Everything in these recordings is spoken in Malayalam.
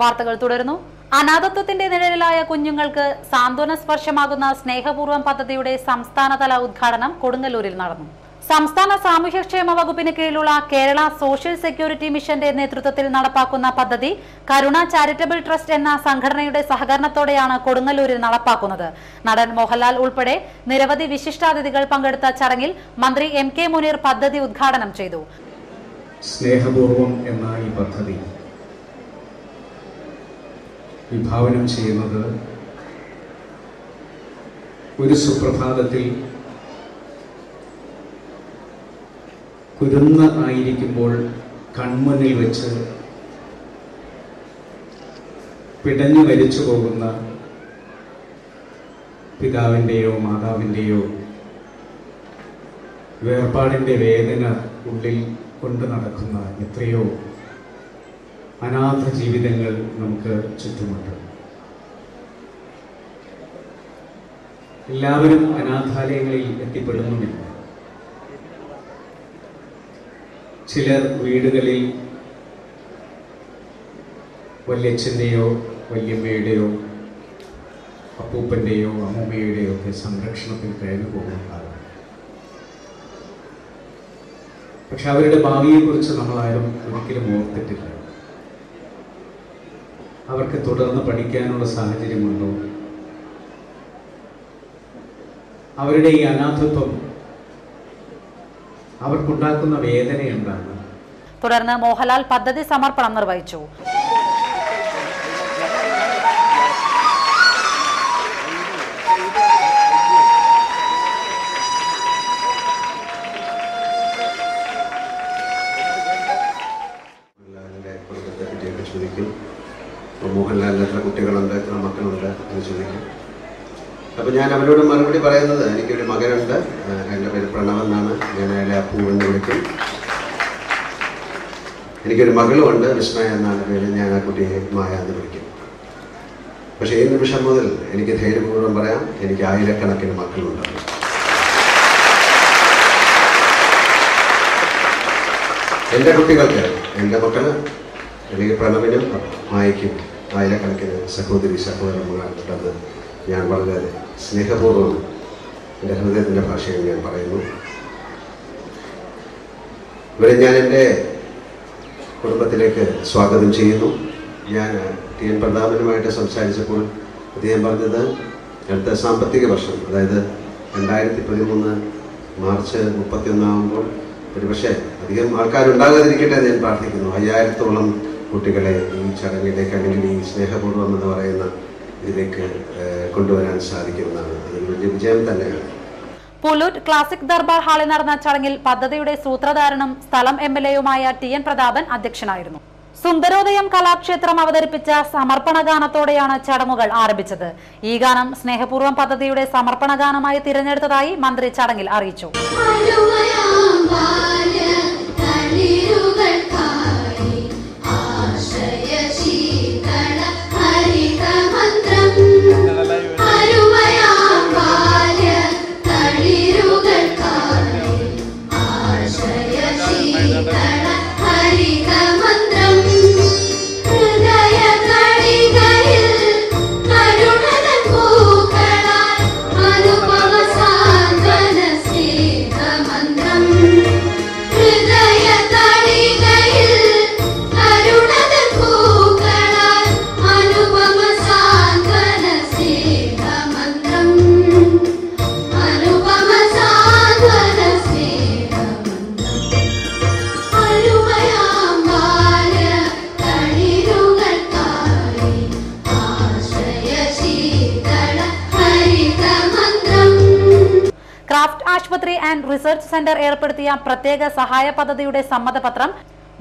വാർത്തകൾ തുടരുന്നു. അനാഥത്വത്തിന്റെ നിഴലിലായ കുഞ്ഞുങ്ങൾക്ക് സാന്ത്വന സ്പർശമാകുന്ന സ്നേഹപൂർവ്വം പദ്ധതിയുടെ സംസ്ഥാനതല ഉദ്ഘാടനം കൊടുങ്ങല്ലൂരിൽ നടന്നു. സംസ്ഥാന സാമൂഹ്യക്ഷേമ വകുപ്പിന് കീഴിലുള്ള കേരള സോഷ്യൽ സെക്യൂരിറ്റി മിഷന്റെ നേതൃത്വത്തിൽ നടപ്പാക്കുന്ന പദ്ധതി കരുണ ചാരിറ്റബിൾ ട്രസ്റ്റ് എന്ന സംഘടനയുടെ സഹകരണത്തോടെയാണ് കൊടുങ്ങല്ലൂരിൽ നടപ്പാക്കുന്നത്. നടൻ മോഹൻലാൽ ഉൾപ്പെടെ നിരവധി വിശിഷ്ടാതിഥികൾ പങ്കെടുത്ത ചടങ്ങിൽ മന്ത്രി MK മുനീർ പദ്ധതി ഉദ്ഘാടനം ചെയ്തു. സ്നേഹപൂർവ്വം എന്ന ഈ പദ്ധതി വിഭാവനം ചെയ്യുന്നത് ഒരു സുപ്രഭാതത്തിൽ കുരുന്ന് ആയിരിക്കുമ്പോൾ കൺമുന്നിൽ വെച്ച് പിടഞ്ഞു മരിച്ചു പോകുന്ന പിതാവിൻ്റെയോ മാതാവിൻ്റെയോ വേർപാടിൻ്റെ വേദന ഉള്ളിൽ കൊണ്ടു നടക്കുന്ന എത്രയോ അനാഥ ജീവിതങ്ങൾ നമുക്ക് ചുറ്റുമുണ്ട്. എല്ലാവരും അനാഥാലയങ്ങളിൽ എത്തിപ്പെടുന്നുമില്ല. ചിലർ വീടുകളിൽ വല്യച്ഛൻ്റെയോ വല്യമ്മയുടെയോ അപ്പൂപ്പൻ്റെയോ അമ്മൂമ്മയുടെയോ ഒക്കെ സംരക്ഷണത്തിൽ കഴിഞ്ഞു പോകുന്നുണ്ടാകും. പക്ഷെ അവരുടെ ഭാവിയെക്കുറിച്ച് നമ്മളാരും ഒരിക്കലും ഓർത്തിട്ടില്ല. അവർക്ക് തുടർന്ന് പഠിക്കാനുള്ള സാഹചര്യമുണ്ടോ? അവരുടെ ഈ അനാഥത്വം അവർക്കുണ്ടാക്കുന്ന വേദന എന്താണ്? തുടർന്ന് മോഹൻലാൽ പദ്ധതി സമർപ്പണം നിർവഹിച്ചു. മോഹൻലാലിന് എത്ര കുട്ടികളുണ്ട്, എത്ര മക്കളുണ്ട് എന്ന് ചോദിക്കും. അപ്പോൾ ഞാൻ അവരോട് മറുപടി പറയുന്നത്, എനിക്കൊരു മകനുണ്ട്, എൻ്റെ പേര് പ്രണവ് എന്നാണ്, ഞാൻ അയാളെ അപ്പു എന്ന് വിളിക്കും. എനിക്കൊരു മകളുമുണ്ട്, വിസ്മയ എന്നാണ് പേര്, ഞാൻ ആ കുട്ടിയെ മായ എന്ന് വിളിക്കും. പക്ഷേ ഈ നിമിഷം മുതൽ എനിക്ക് ധൈര്യപൂർവ്വം പറയാം, എനിക്ക് ആയിരക്കണക്കിന് മക്കളുണ്ട്. എൻ്റെ കുട്ടികൾക്ക്, എൻ്റെ മക്കള്, എനിക്ക് പ്രണവിനും മായയ്ക്കും ആയിരക്കണക്കിന് സഹോദരി സഹോദരന്മാരുണ്ടെന്ന് ഞാൻ വളരെ സ്നേഹപൂർവ്വം എൻ്റെ ഹൃദയത്തിൻ്റെ ഭാഷയിൽ ഞാൻ പറയുന്നു. ഇവരെ ഞാൻ എൻ്റെ കുടുംബത്തിലേക്ക് സ്വാഗതം ചെയ്യുന്നു. ഞാൻ TN പ്രതാപനുമായിട്ട് സംസാരിച്ചപ്പോൾ അദ്ദേഹം പറഞ്ഞത്, അടുത്ത സാമ്പത്തിക വർഷം, അതായത് 2013 മാർച്ച് 31 ആകുമ്പോൾ ഒരുപക്ഷെ അധികം ആൾക്കാരുണ്ടാകാതിരിക്കട്ടെ എന്ന് ഞാൻ പ്രാർത്ഥിക്കുന്നു. 5000-ഓളം കുട്ടികളെ ഈ ചടങ്ങിലേക്ക്, അല്ലെങ്കിൽ ഈ സ്നേഹപൂർവ്വം എന്ന് പറയുന്ന ഇതിലേക്ക് കൊണ്ടുവരാൻ സാധിക്കുമെന്നാണ്. അതൊരു വലിയ വിജയം തന്നെയാണ്. പുല്ലൂർ ക്ലാസിക് ദർബാർ ഹാളിൽ നടന്ന ചടങ്ങിൽ പദ്ധതിയുടെ സൂത്രധാരനും സ്ഥലം MLA-യുമായ TN പ്രതാപൻ അധ്യക്ഷനായിരുന്നു. സുന്ദരോദയം കലാക്ഷേത്രം അവതരിപ്പിച്ച സമർപ്പണ ഗാനത്തോടെയാണ് ചടങ്ങുകൾ ആരംഭിച്ചത്. ഈ ഗാനം സ്നേഹപൂർവ്വം പദ്ധതിയുടെ സമർപ്പണ ഗാനമായി തിരഞ്ഞെടുത്തതായി മന്ത്രി ചടങ്ങിൽ അറിയിച്ചു. ക്രാഫ്റ്റ് ആശുപത്രി ആൻഡ് റിസർച്ച് സെന്റർ ഏർപ്പെടുത്തിയ പ്രത്യേക സഹായ പദ്ധതിയുടെ സമ്മതപത്രം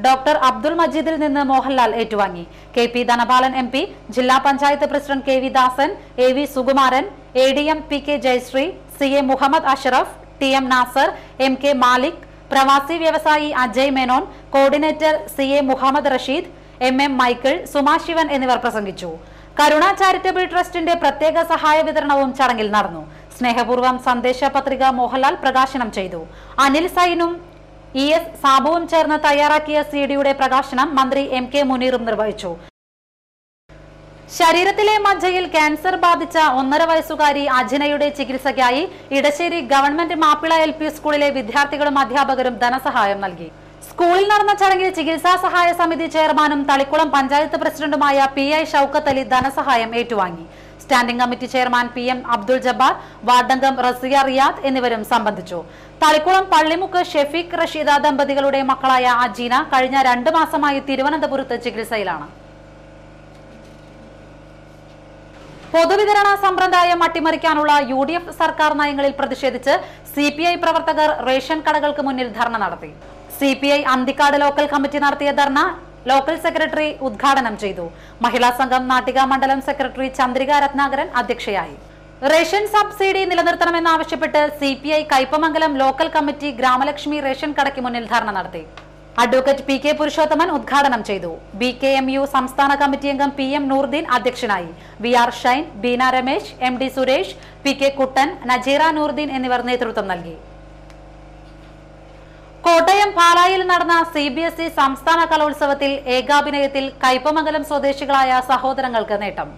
ഡോക്ടർ അബ്ദുൾ മജീദിൽ നിന്ന് മോഹൻലാൽ ഏറ്റുവാങ്ങി. KP ധനപാലൻ MP, ജില്ലാ panchayat president KV Dasan, AV Sukumaran, ADM PK Jayasree, CA Muhammad Ashraf, TM Nasar, MK Malik, പ്രവാസി വ്യവസായി Ajay Menon, coordinator CA Muhammad Rasheed, MM Michael, Suma Sivan എന്നിവർ പ്രസംഗിച്ചു. കരുണ ചാരിറ്റബിൾ ട്രസ്റ്റിന്റെ പ്രത്യേക സഹായ വിതരണവും ചടങ്ങിൽ നടന്നു. സ്നേഹപൂർവ്വം സന്ദേശ പത്രിക മോഹൻലാൽ പ്രകാശനം ചെയ്തു. അനിൽ സൈനും ES സാബുവും ചേർന്ന് തയ്യാറാക്കിയ CD യുടെ പ്രകാശനം മന്ത്രി MK മുനീറും നിർവഹിച്ചു. ശരീരത്തിലെ മജ്ജയിൽ ക്യാൻസർ ബാധിച്ച 1.5 വയസ്സുകാരി അജിനയുടെ ചികിത്സയ്ക്കായി ഇടശ്ശേരി ഗവൺമെന്റ് മാപ്പിള LP സ്കൂളിലെ വിദ്യാർത്ഥികളും അധ്യാപകരും ധനസഹായം നൽകി. സ്കൂളിൽ നടന്ന ചടങ്ങിൽ ചികിത്സാ സഹായ സമിതി ചെയർമാനും തളിക്കുളം പഞ്ചായത്ത് പ്രസിഡന്റുമായ PI ഷൌക്കത്ത് അലി ധനസഹായം ഏറ്റുവാങ്ങി. Standing committee chairman PM Abdul Jabbar, വാർഡംഗം റസിയ റിയാദ് എന്നിവരും സംബന്ധിച്ചു. തളിക്കുളം പള്ളിമുക്ക് ഷെഫീഖ് റഷീദ ദമ്പതികളുടെ മക്കളായ അജീന കഴിഞ്ഞ 2 മാസമായി തിരുവനന്തപുരത്ത് ചികിത്സയിലാണ്. പൊതുവിതരണ സമ്പ്രദായം അട്ടിമറിക്കാനുള്ള UDF സർക്കാർ നയങ്ങളിൽ പ്രതിഷേധിച്ച് CPI പ്രവർത്തകർ റേഷൻ കടകൾക്ക് മുന്നിൽ ധർണ നടത്തി. CPI അന്തിക്കാട് ലോക്കൽ കമ്മിറ്റി നടത്തിയ ധർണ ലോക്കൽ സെക്രട്ടറി ഉദ്ഘാടനം ചെയ്തു. മഹിളാ സംഘം നാട്ടിക മണ്ഡലം സെക്രട്ടറി ചന്ദ്രിക രത്നാകരൻ അധ്യക്ഷയായി. റേഷൻ സബ്സിഡി നിലനിർത്തണമെന്നാവശ്യപ്പെട്ട് CPI Kaipamangalam local committee Gramalakshmi ration കടയ്ക്ക് മുന്നിൽ ധർണ നടത്തി. അഡ്വക്കേറ്റ് PK പുരുഷോത്തമൻ ഉദ്ഘാടനം ചെയ്തു. BKMU സംസ്ഥാന കമ്മിറ്റി അംഗം PM നൂർദീൻ അധ്യക്ഷനായി. VR Shine, Beena Ramesh, MD Suresh, PK കുട്ടൻ, നജീറ നൂർദീൻ എന്നിവർ നേതൃത്വം നൽകി. കോട്ടയം പാലായിൽ നടന്ന CBSE സംസ്ഥാന കലോത്സവത്തിൽ ഏകാഭിനയത്തിൽ കയ്പമംഗലം സ്വദേശികളായ സഹോദരങ്ങൾക്ക് നേട്ടം.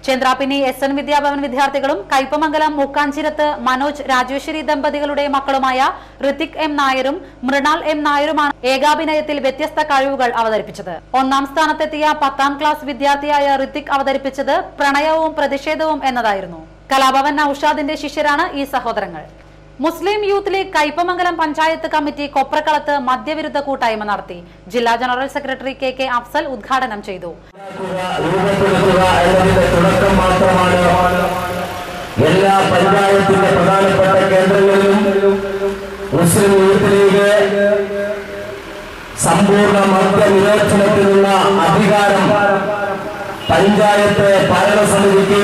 ചന്ദ്രാപിന്നി SN വിദ്യാഭവൻ വിദ്യാർത്ഥികളും കയ്പമംഗലം മൂക്കാഞ്ചിരത്ത് മനോജ് രാജേശ്വരി ദമ്പതികളുടെ മക്കളുമായ ഋതിക് M നായരും മൃണാൽ M നായരുമാണ് ഏകാഭിനയത്തിൽ വ്യത്യസ്ത കഴിവുകൾ അവതരിപ്പിച്ചത്. 1ാം സ്ഥാനത്തെത്തിയ 10ാം ക്ലാസ് വിദ്യാർത്ഥിയായ ഋതിക് അവതരിപ്പിച്ചത് പ്രണയവും പ്രതിഷേധവും എന്നതായിരുന്നു. കലാഭവൻ നൌഷാദിന്റെ ശിഷ്യരാണ് ഈ സഹോദരങ്ങൾ. മുസ്ലിം യൂത്ത് ലീഗ് കയ്പമംഗലം പഞ്ചായത്ത് കമ്മിറ്റി കൊപ്രക്കളത്ത് മദ്യവിരുദ്ധ കൂട്ടായ്മ നടത്തി. ജില്ലാ ജനറൽ സെക്രട്ടറി KK അഫ്സൽ ഉദ്ഘാടനം ചെയ്തു. എല്ലാ പഞ്ചായത്തിന്റെ പ്രധാനപ്പെട്ട കേന്ദ്രങ്ങളിലും മുസ്ലിം യൂത്ത് ലീഗ് സമ്പൂർണ്ണ മദ്യനിരോധനത്തിനുള്ള അധികാരം പഞ്ചായത്ത് ഭരണസമിതിക്ക്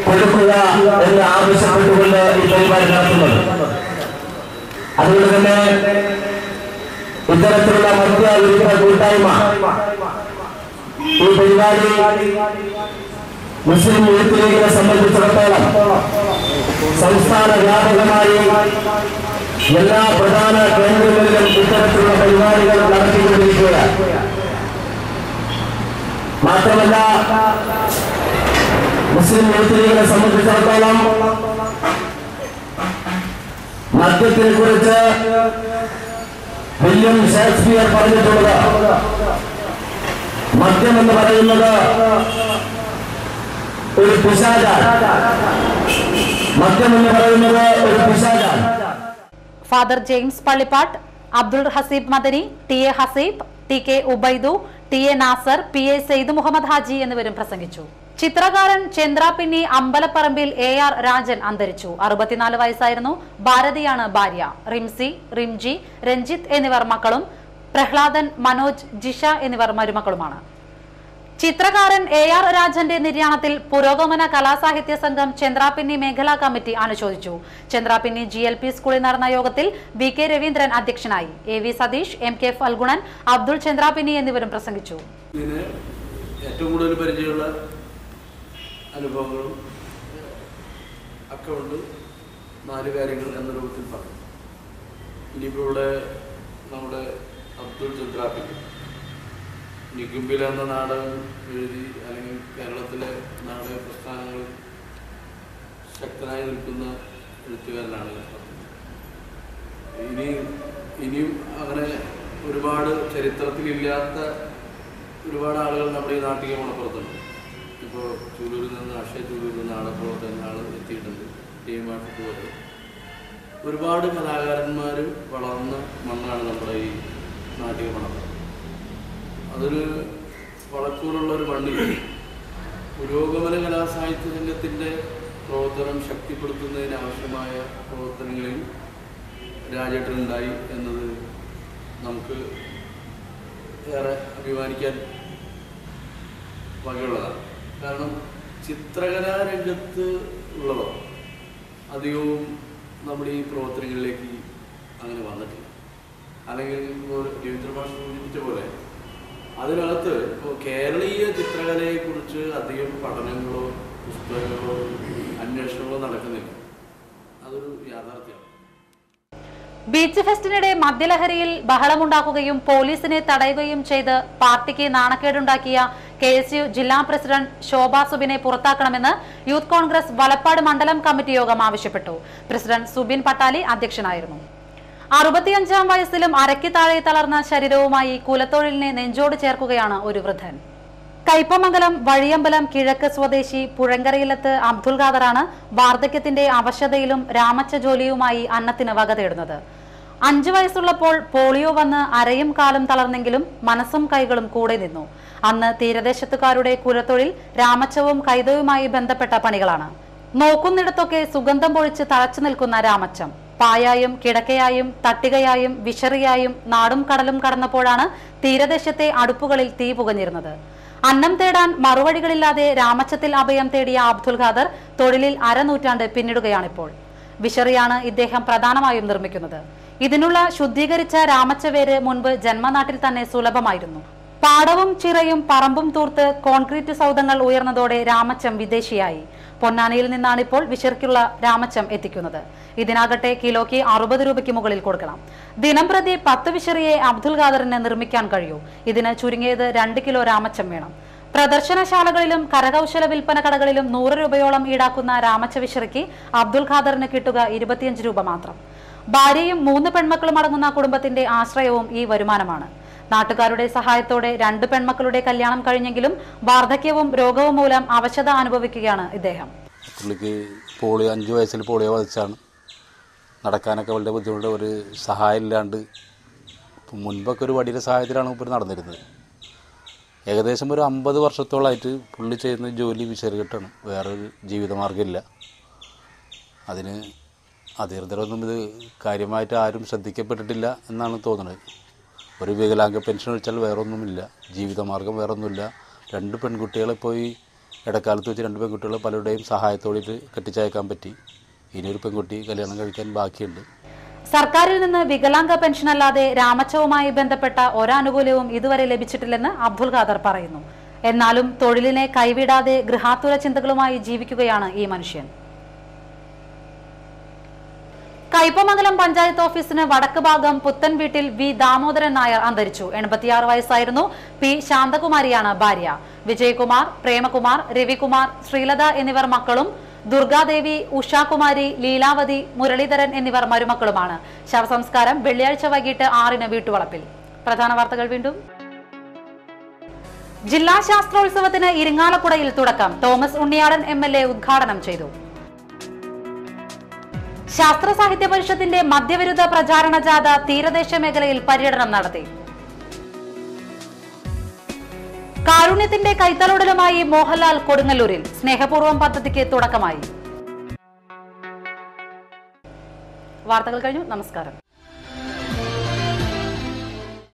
കൊടുക്കുക എന്ന് ആവശ്യപ്പെട്ടുകൊണ്ട് ഈ പരിപാടി നടത്തുന്നത്. അതുകൊണ്ട് തന്നെ ഇത്തരത്തിലുള്ള മദ്യവിരുദ്ധ കൂട്ടായ്മ ഈ പരിപാടി മുസ്ലിം യൂത്ത് ലീഗിനെ സംബന്ധിച്ചിടത്തോളം സംസ്ഥാന വ്യാപകമായി എല്ലാ പ്രധാന കേന്ദ്രങ്ങളിലും ഇത്തരത്തിലുള്ള പരിപാടികൾ നടത്തിക്കൊണ്ടിരിക്കുകയാണ്. മാത്രമല്ല മുസ്ലിം യൂത്ത് ലീഗിനെ സംബന്ധിച്ചിടത്തോളം മദ്യത്തിനെ കുറിച്ച് വില്യം ഷേക്സ്പിയർ പറഞ്ഞിട്ടുള്ളത് മദ്യം എന്ന് പറയുന്നത് ഒരു പിശാചാണ്. മദ്യം എന്ന് പറയുന്നത് ഒരു പിശാചാണ്. Father James Pallippat, Abdul Haseeb Madani, TA Haseeb, TK Ubaidu, TA Nasar, PA Sayyid Muhammad Haji എന്നിവരും പ്രസംഗിച്ചു. ചിത്രകാരൻ ചന്ദ്രാപിന്നി അമ്പലപ്പറമ്പിൽ AR രാജൻ അന്തരിച്ചു. 64 വയസ്സായിരുന്നു. ഭാരതിയാണ് ഭാര്യ. റിംസി, റിംജി, രഞ്ജിത്ത് എന്നിവർ മക്കളും പ്രഹ്ലാദൻ, മനോജ്, ജിഷ എന്നിവർ മരുമക്കളുമാണ്. ചിത്രകാരൻ AR രാജന്റെ നിര്യാണത്തിൽ പുരോഗമന കലാസാഹിത്യ സംഘം ചന്ദ്രാപിന്നി മേഖലാ കമ്മിറ്റി അനുശോചിച്ചു. ചന്ദ്രാപിന്നി GLP സ്കൂളിൽ നടന്ന യോഗത്തിൽ BK രവീന്ദ്രൻ അധ്യക്ഷനായി. AV സതീഷ്, MK ഫൽഗുണൻ, അബ്ദുൾ ചന്ദ്രാപിന്നി എന്നിവരും പ്രസംഗിച്ചു. ഏറ്റവും കൂടുതൽ പരിചയമുള്ള അനുഭവങ്ങളും ഒക്കെ ഉണ്ട്. 4 കാര്യങ്ങൾ എന്ന രൂപത്തിൽ പറഞ്ഞു. ഇനിയിപ്പോൾ ഇവിടെ നമ്മുടെ അബ്ദുൾ ചന്ദ്രാപിന്നി നികുംബിൽ എന്ന നാടകം എഴുതി അല്ലെങ്കിൽ കേരളത്തിലെ നാടക പ്രസ്ഥാനങ്ങളിൽ ശക്തനായി നിൽക്കുന്ന എഴുത്തുകാരനാണ്. ഇനിയും അങ്ങനെ ഒരുപാട് ചരിത്രത്തിലില്ലാത്ത ഒരുപാട് ആളുകൾ നമ്മുടെ ഈ നാട്ടിക മണപ്പുറത്തുണ്ട്. ഇപ്പോൾ ചൂലൂരിൽ നിന്ന് അക്ഷയ ചൂലൂരിൽ നിന്ന് ആടപ്പുറത്ത് എന്ന ആൾ എത്തിയിട്ടുണ്ട്. ടീമായിട്ട് പോലെ ഒരുപാട് കലാകാരന്മാർ വളർന്ന മണ്ണാണ് നമ്മുടെ ഈ നാട്ടിക മണപ്പുറം. അതൊരു വളക്കൂറുള്ളൊരു മണ്ണിൽ പുരോഗമന കലാസാഹിത്യ സംഘത്തിൻ്റെ പ്രവർത്തനം ശക്തിപ്പെടുത്തുന്നതിന് ആവശ്യമായ പ്രവർത്തനങ്ങളിൽ രാജേട്ടനുണ്ടായി എന്നത് നമുക്ക് ഏറെ അഭിമാനിക്കാൻ വകയുള്ളതാണ്. കാരണം ചിത്രകലാരംഗത്ത് ഉള്ളതോ അധികവും നമ്മുടെ ഈ പ്രവർത്തനങ്ങളിലേക്ക് അങ്ങനെ വന്നിട്ടില്ല. അല്ലെങ്കിൽ രവീന്ദ്രഭാഷ സൂചിപ്പിച്ച പോലെ അതിനകത്ത് ഇപ്പോൾ കേരളീയ ചിത്രകലയെക്കുറിച്ച് അധികം പഠനങ്ങളോ പുസ്തകങ്ങളോ അന്വേഷണങ്ങളോ നടക്കുന്നില്ല. അതൊരു യാഥാർത്ഥ്യമാണ്. ബീച്ച് ഫെസ്റ്റിനിടെ മദ്യലഹരിയിൽ ബഹളമുണ്ടാക്കുകയും പോലീസിനെ തടയുകയും ചെയ്ത് പാർട്ടിക്ക് നാണക്കേടുണ്ടാക്കിയ KSU ജില്ലാ പ്രസിഡന്റ് ശോഭ സുബിനെ പുറത്താക്കണമെന്ന് യൂത്ത് കോൺഗ്രസ് വലപ്പാട് മണ്ഡലം കമ്മിറ്റി യോഗം ആവശ്യപ്പെട്ടു. പ്രസിഡന്റ് സുബിൻ പട്ടാലി അധ്യക്ഷനായിരുന്നു. 65-ാം വയസ്സിലും അരയ്ക്ക് താഴെ തളർന്ന ശരീരവുമായി കുലത്തൊഴിലിനെ നെഞ്ചോട് ചേർക്കുകയാണ് ഒരു വൃദ്ധൻ. കയ്പമംഗലം വഴിയമ്പലം കിഴക്ക് സ്വദേശി പുഴങ്കരയിലത്ത് അബ്ദുൽ ഖാദറാണ് വാർദ്ധക്യത്തിന്റെ അവശതയിലും രാമച്ച ജോലിയുമായി അന്നത്തിന് വക തേടുന്നത്. 5 വയസ്സുള്ളപ്പോൾ പോളിയോ വന്ന് അരയും കാലും തളർന്നെങ്കിലും മനസ്സും കൈകളും കൂടെ നിന്നു. അന്ന് തീരദേശത്തുകാരുടെ കുലത്തൊഴിൽ രാമച്ചവും കൈതവുമായി ബന്ധപ്പെട്ട പണികളാണ്. നോക്കുന്നിടത്തൊക്കെ സുഗന്ധം പൊഴിച്ച് തളച്ചു നിൽക്കുന്ന രാമച്ചം. പായായും കിടക്കയായും തട്ടികയായും വിശറിയായും നാടും കടലും കടന്നപ്പോഴാണ് തീരദേശത്തെ അടുപ്പുകളിൽ തീ പുകഞ്ഞിരുന്നത്. അന്നം തേടാൻ മറുവഴികളില്ലാതെ രാമച്ചത്തിൽ അഭയം തേടിയ അബ്ദുൽ ഖാദർ തൊഴിലിൽ അരനൂറ്റാണ്ട് പിന്നിടുകയാണിപ്പോൾ. വിശറിയാണ് ഇദ്ദേഹം പ്രധാനമായും നിർമ്മിക്കുന്നത്. ഇതിനുള്ള ശുദ്ധീകരിച്ച രാമച്ചവേര് മുൻപ് ജന്മനാട്ടിൽ തന്നെ സുലഭമായിരുന്നു. പാടവും ചിറയും പറമ്പും തൂർത്ത് കോൺക്രീറ്റ് സൗധങ്ങൾ ഉയർന്നതോടെ രാമച്ചം വിദേശിയായി. പൊന്നാനിയിൽ നിന്നാണിപ്പോൾ വിശറിക്കുള്ള രാമച്ചം എത്തിക്കുന്നത്. ഇതിനാകട്ടെ കിലോയ്ക്ക് 60 രൂപയ്ക്ക് മുകളിൽ കൊടുക്കണം. ദിനംപ്രതി 10 വിശറിയെ അബ്ദുൽ ഖാദറിന് നിർമ്മിക്കാൻ കഴിയൂ. ഇതിന് ചുരുങ്ങിയത് 2 കിലോ രാമച്ചം വേണം. പ്രദർശനശാലകളിലും കരകൗശല വിൽപ്പന കടകളിലും 100 രൂപയോളം ഈടാക്കുന്ന രാമച്ച വിശറിക്ക് അബ്ദുൽ ഖാദറിന് കിട്ടുക 25 രൂപ മാത്രം. ഭാര്യയും 3 പെൺമക്കളും അടങ്ങുന്ന കുടുംബത്തിന്റെ ആശ്രയവും ഈ വരുമാനമാണ്. നാട്ടുകാരുടെ സഹായത്തോടെ 2 പെൺമക്കളുടെ കല്യാണം കഴിഞ്ഞെങ്കിലും വാർദ്ധക്യവും രോഗവും മൂലം അവശത അനുഭവിക്കുകയാണ് ഇദ്ദേഹം. പുള്ളിക്ക് 5 വയസ്സിൽ പോളിയോ ബാധിച്ചാണ്. നടക്കാനൊക്കെ വളരെ ബുദ്ധിമുട്ട്. ഒരു സഹായം ഇല്ലാണ്ട് മുൻപൊക്കെ ഒരു വടിയുടെ സഹായത്തിലാണ് ഇപ്പോൾ നടന്നിരുന്നത്. ഏകദേശം ഒരു 50 വർഷത്തോളമായിട്ട് പുള്ളി ചെയ്യുന്ന ജോലി വിശറികെട്ടാണ്. വേറൊരു ജീവിതമാർഗ്ഗമില്ല. അതിന് അധികൃതരൊന്നും ഇത് കാര്യമായിട്ട് ആരും ശ്രദ്ധിക്കപ്പെട്ടിട്ടില്ല എന്നാണ് തോന്നുന്നത്. ഒരു വികലാംഗ പെൻഷൻ ഒഴിച്ചാൽ വേറൊന്നുമില്ല. ജീവിതമാർഗം വേറൊന്നുമില്ല. 2 പെൺകുട്ടികളെ പോയി ഇടക്കാലത്ത് വെച്ച് 2 പെൺകുട്ടികളെ പലരുടെയും സഹായത്തോടെ കെട്ടിച്ചയക്കാൻ പറ്റി. ഇനിയൊരു പെൺകുട്ടി കല്യാണം കഴിക്കാൻ ബാക്കിയുണ്ട്. സർക്കാരിൽ നിന്ന് വികലാംഗ പെൻഷൻ അല്ലാതെ രാമച്ചവുമായി ബന്ധപ്പെട്ട ഒരാനുകൂല്യവും ഇതുവരെ ലഭിച്ചിട്ടില്ലെന്ന് അബ്ദുൽ ഖാദർ പറയുന്നു. എന്നാലും തൊഴിലിനെ കൈവിടാതെ ഗൃഹാതുര ചിന്തകളുമായി ജീവിക്കുകയാണ് ഈ മനുഷ്യൻ. കയ്പമംഗലം പഞ്ചായത്ത് ഓഫീസിന് വടക്ക് ഭാഗം പുത്തൻ വീട്ടിൽ വി ദാമോദരൻ നായർ അന്തരിച്ചു. 86 വയസ്സായിരുന്നു. പി ശാന്തകുമാരിയാണ് ഭാര്യ. വിജയകുമാർ, പ്രേമകുമാർ, രവികുമാർ, ശ്രീലത എന്നിവർ മക്കളും ദുർഗാദേവി, ഉഷാകുമാരി, ലീലാവതി, മുരളീധരൻ എന്നിവർ മരുമക്കളുമാണ്. ശവസംസ്കാരം വെള്ളിയാഴ്ച വൈകിട്ട് 6-ന് വീട്ടുവളപ്പിൽ. പ്രധാന വാർത്തകൾ വീണ്ടും. ജില്ലാ ശാസ്ത്രോത്സവത്തിന് ഇരിങ്ങാലക്കുടയിൽ തുടക്കം. തോമസ് ഉണ്ണിയാടൻ MLA ഉദ്ഘാടനം ചെയ്തു. ശാസ്ത്ര സാഹിത്യ പരിഷത്തിന്റെ മദ്യവിരുദ്ധ പ്രചാരണ ജാഥ തീരദേശ മേഖലയിൽ പര്യടനം നടത്തി. കാരുണ്യത്തിന്റെ കൈത്തലോടലുമായി മോഹൻലാൽ കൊടുങ്ങല്ലൂരിൽ. സ്നേഹപൂർവ്വം പദ്ധതിക്ക് തുടക്കമായി. വാർത്തകൾ കഴിഞ്ഞു. നമസ്കാരം.